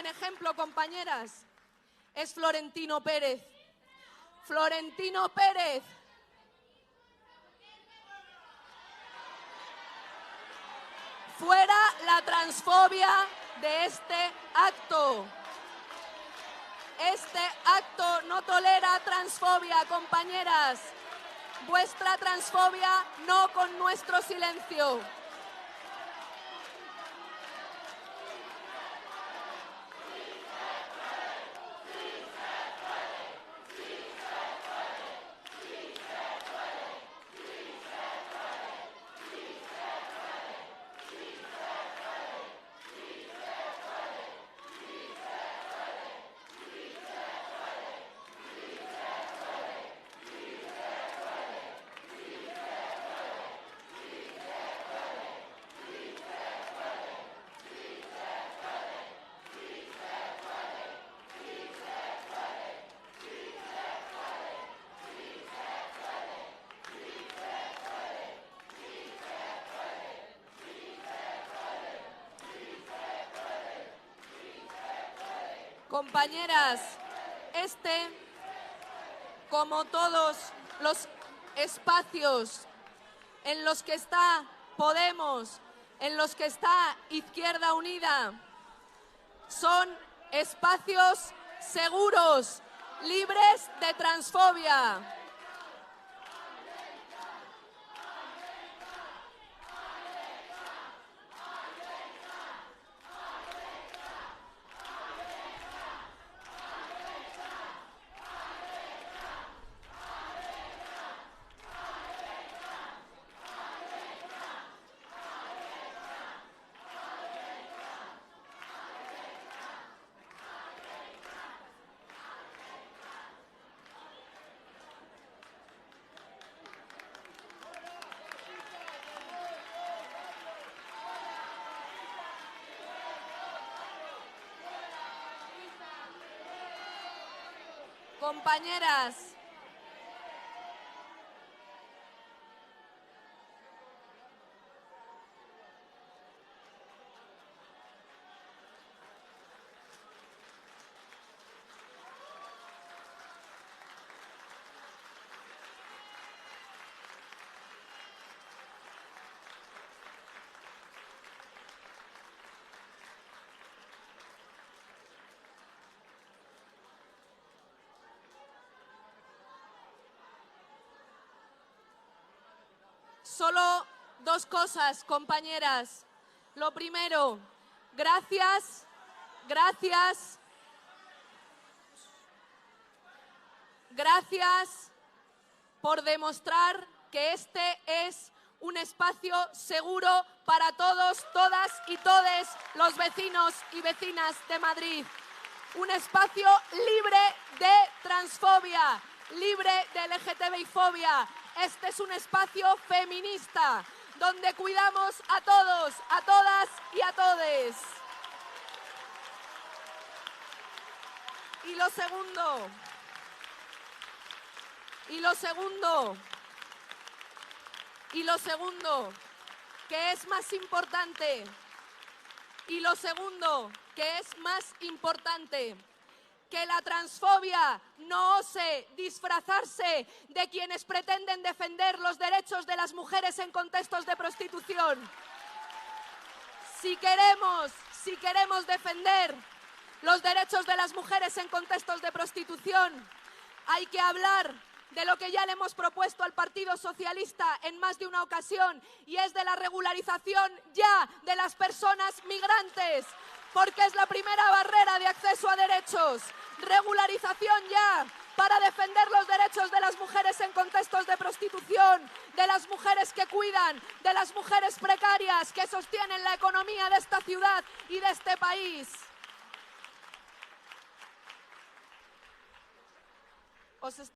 buen ejemplo, compañeras, es Florentino Pérez. Florentino Pérez. Fuera la transfobia de este acto. Este acto no tolera transfobia, compañeras. Vuestra transfobia no con nuestro silencio. Compañeras, como todos los espacios en los que está Podemos, en los que está Izquierda Unida, son espacios seguros, libres de transfobia. Compañeras, solo dos cosas, compañeras. Lo primero, gracias por demostrar que este es un espacio seguro para todos, todas y todes los vecinos y vecinas de Madrid. Un espacio libre de transfobia, libre de LGTBI-fobia. Este es un espacio feminista, donde cuidamos a todos, a todas y a todes. Y lo segundo, que es más importante, que la transfobia no ose disfrazarse de quienes pretenden defender los derechos de las mujeres en contextos de prostitución. Si queremos defender los derechos de las mujeres en contextos de prostitución, hay que hablar de lo que ya le hemos propuesto al Partido Socialista en más de una ocasión, y es de la regularización ya de las personas migrantes, porque es la primera barrera de acceso a derechos. Regularización ya para defender los derechos de las mujeres en contextos de prostitución, de las mujeres que cuidan, de las mujeres precarias que sostienen la economía de esta ciudad y de este país.